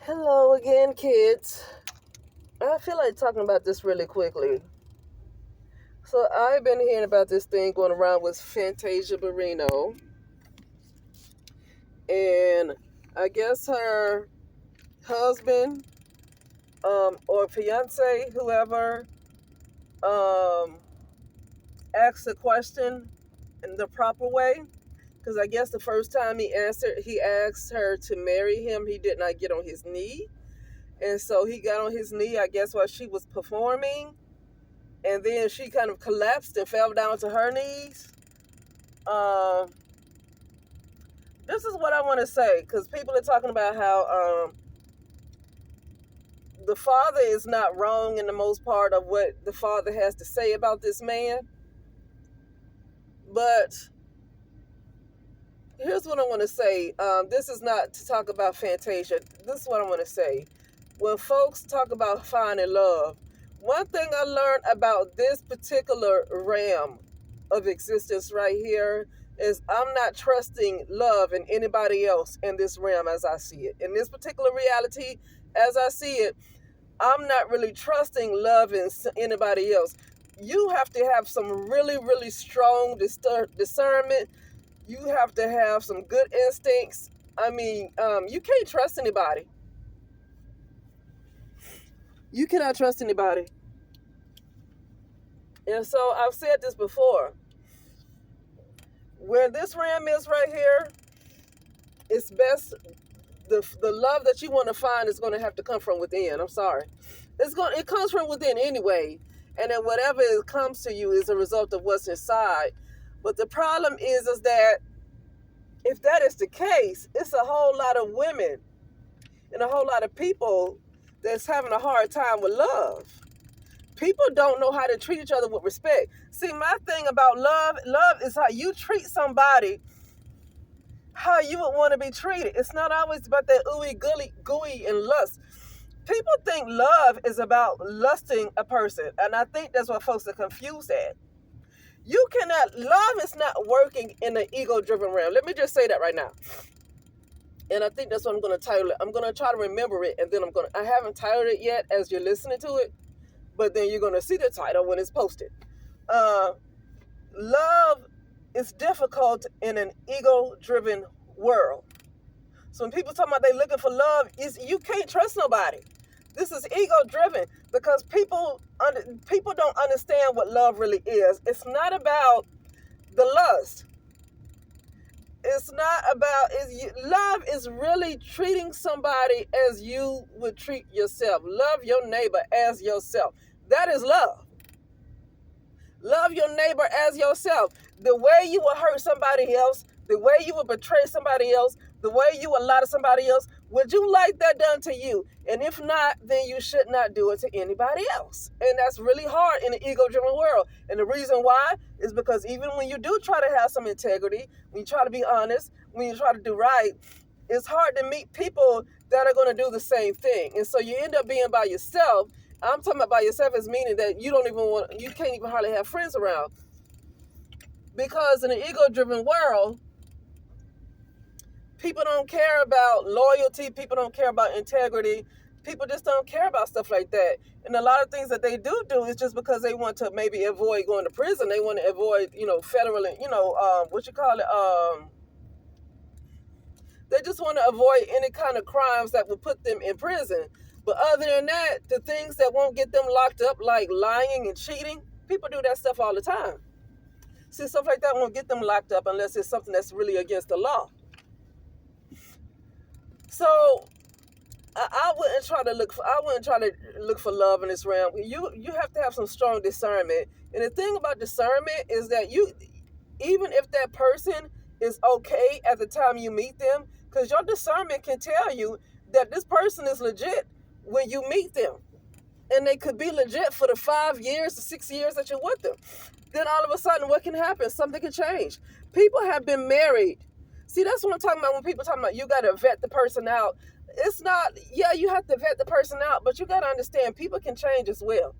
Hello again, kids. I feel like talking about this really quickly. So I've been hearing about this thing going around with Fantasia Barrino, and I guess her husband, or fiance, whoever, um, asked a question in the proper way. Because I guess the first time he asked her to marry him, he did not get on his knee, and so he got on his knee, I guess, while she was performing. And then she kind of collapsed and fell down to her knees. Um, this is what I want to say, because people are talking about how the father is not wrong in the most part of what the father has to say about this man. But here's what I want to say. This is not to talk about Fantasia. This is what I want to say. When folks talk about finding love, one thing I learned about this particular realm of existence right here is I'm not trusting love in anybody else in this realm as I see it. In this particular reality, as I see it, I'm not really trusting love in anybody else. You have to have some really, really strong discernment. You have to have some good instincts. I mean, you can't trust anybody. You cannot trust anybody. And so I've said this before. Where this realm is right here, it's best the love that you want to find is going to have to come from within. I'm sorry. It comes from within anyway. And then whatever it comes to you is a result of what's inside. But the problem is that if that is the case, it's a whole lot of women and a whole lot of people that's having a hard time with love. People don't know how to treat each other with respect. See, my thing about love is how you treat somebody how you would want to be treated. It's not always about that ooey gooey and lust. People think love is about lusting a person, and I think that's what folks are confused at. Love is not working in an ego-driven realm. Let me just say that right now. And I think that's what I'm going to title it. I'm going to try to remember it, and then I haven't titled it yet as you're listening to it, but then you're going to see the title when it's posted. Love is difficult in an ego-driven world. So when people talk about they looking for love, you can't trust nobody. This is ego-driven because people don't understand what love really is. It's not about the lust. It's not about love is really treating somebody as you would treat yourself. Love your neighbor as yourself. That is love. Love your neighbor as yourself. The way you will hurt somebody else, the way you will betray somebody else, the way you will lie to somebody else, would you like that done to you? And if not, then you should not do it to anybody else. And that's really hard in an ego-driven world. And the reason why is because even when you do try to have some integrity, when you try to be honest, when you try to do right, it's hard to meet people that are going to do the same thing. And so you end up being by yourself. I'm talking about by yourself as meaning that you can't even hardly have friends around. Because in an ego-driven world, people don't care about loyalty. People don't care about integrity. People just don't care about stuff like that. And a lot of things that they do is just because they want to maybe avoid going to prison. They want to avoid, federal, they just want to avoid any kind of crimes that would put them in prison. But other than that, the things that won't get them locked up, like lying and cheating, people do that stuff all the time. See, stuff like that won't get them locked up unless it's something that's really against the law. So I wouldn't try to look for love in this realm. You have to have some strong discernment. And the thing about discernment is that even if that person is okay at the time you meet them, because your discernment can tell you that this person is legit when you meet them. And they could be legit for the 5 years to 6 years that you're with them. Then all of a sudden, what can happen? Something can change. People have been married. See, that's what I'm talking about when people talking about you got to vet the person out. It's not, yeah, you have to vet the person out, but you got to understand people can change as well.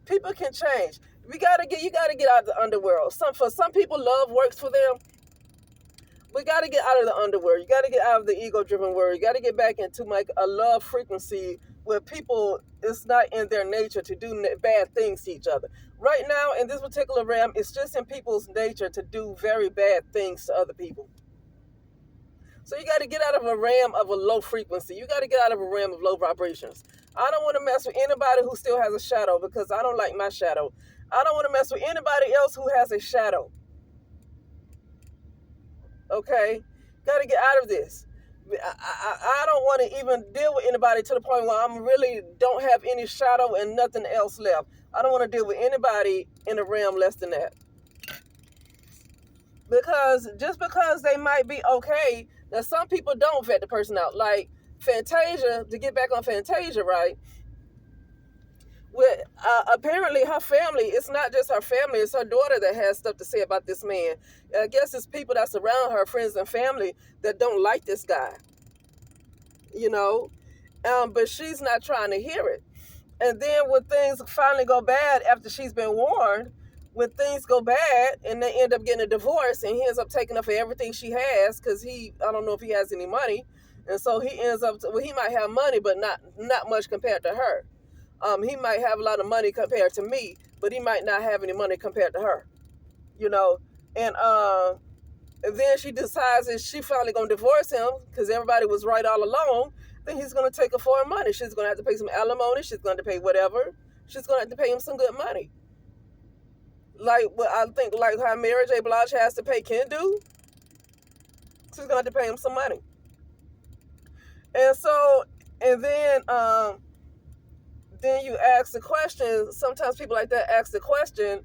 People can change. You got to get out of the underworld. For some people, love works for them. We got to get out of the underworld. You got to get out of the ego-driven world. You got to get back into like a love frequency where people, it's not in their nature to do bad things to each other. Right now, in this particular realm, it's just in people's nature to do very bad things to other people. So you got to get out of a realm of a low frequency. You got to get out of a realm of low vibrations. I don't want to mess with anybody who still has a shadow because I don't like my shadow. I don't want to mess with anybody else who has a shadow. Okay? Got to get out of this. I don't want to even deal with anybody to the point where I'm really don't have any shadow and nothing else left. I don't want to deal with anybody in a realm less than that. Because just because they might be okay, now some people don't vet the person out. Like Fantasia, to get back on Fantasia, right? With apparently her family, it's not just her family, it's her daughter that has stuff to say about this man. I guess it's people that surround her, friends and family, that don't like this guy. You know, but she's not trying to hear it. And then when things finally go bad after she's been warned, when things go bad and they end up getting a divorce and he ends up taking up for everything she has because I don't know if he has any money. And so he ends up, he might have money, but not much compared to her. He might have a lot of money compared to me, but he might not have any money compared to her, you know. And then she decides that she finally gonna divorce him because everybody was right all along. Then he's gonna take her foreign money. She's gonna have to pay some alimony. She's gonna have to pay whatever. She's gonna have to pay him some good money. Like what I think, like how Mary J. Blige has to pay Ken do. She's gonna have to pay him some money. And so, and then you ask the question. Sometimes people like that ask the question,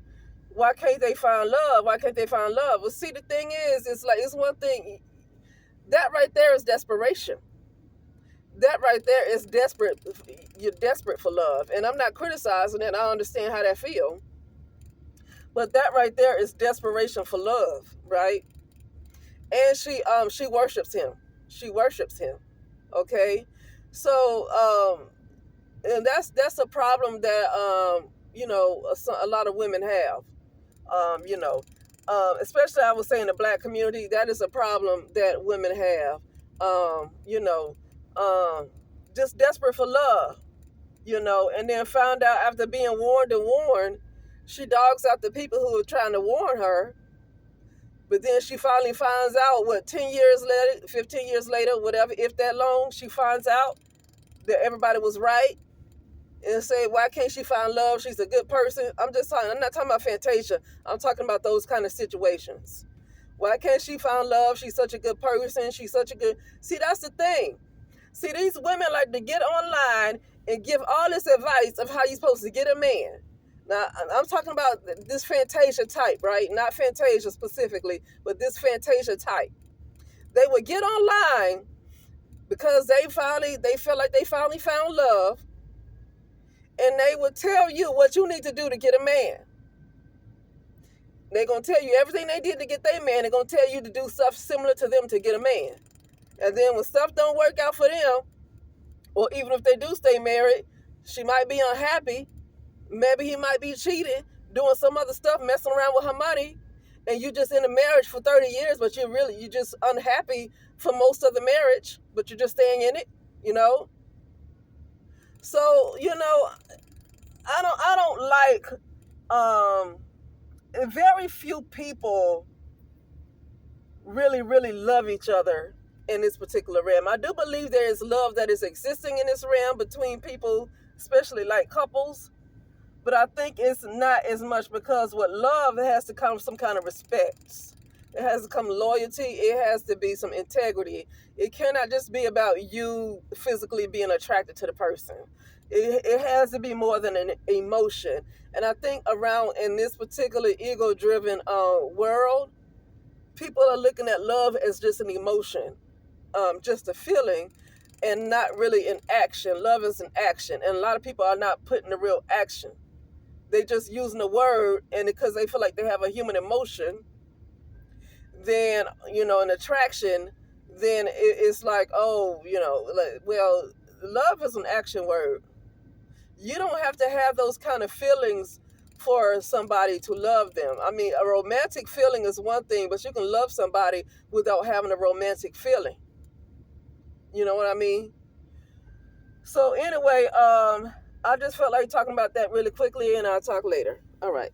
why can't they find love? Why can't they find love? Well, see, the thing is, it's like, it's one thing. That right there is desperation. That right there is desperate. You're desperate for love. And I'm not criticizing it. I understand how that feels. But that right there is desperation for love, right? And she worships him. She worships him. Okay? So, and that's a problem that, you know, a lot of women have. You know, especially I would say in the black community, that is a problem that women have. You know, just desperate for love, you know, and then found out after being warned and warned, she dogs out the people who are trying to warn her. But then she finally finds out, 10 years later, 15 years later, whatever, if that long, she finds out that everybody was right. And say, why can't she find love? She's a good person. I'm not talking about Fantasia. I'm talking about those kind of situations. Why can't she find love? She's such a good person. She's such a good... See, that's the thing. See, these women like to get online and give all this advice of how you're supposed to get a man. Now, I'm talking about this Fantasia type, right? Not Fantasia specifically, but this Fantasia type. They would get online because they feel like they finally found love. And they will tell you what you need to do to get a man. They're going to tell you everything they did to get their man. They're going to tell you to do stuff similar to them to get a man. And then when stuff don't work out for them, or even if they do stay married, she might be unhappy. Maybe he might be cheating, doing some other stuff, messing around with her money. And you just in a marriage for 30 years, but you're just unhappy for most of the marriage, but you're just staying in it, you know? So, you know, I don't like, very few people really, really love each other in this particular realm. I do believe there is love that is existing in this realm between people, especially like couples. But I think it's not as much because with love, it has to come some kind of respect. It has to come loyalty. It has to be some integrity. It cannot just be about you physically being attracted to the person. It has to be more than an emotion. And I think around in this particular ego-driven world, people are looking at love as just an emotion, just a feeling, and not really an action. Love is an action. And a lot of people are not putting the real action. They just using the word, and because they feel like they have a human emotion, then, you know, an attraction, then it's like, oh, you know, like, well, love is an action word. You don't have to have those kind of feelings for somebody to love them. I mean, a romantic feeling is one thing, but you can love somebody without having a romantic feeling. You know what I mean? So anyway, I just felt like talking about that really quickly, and I'll talk later. All right.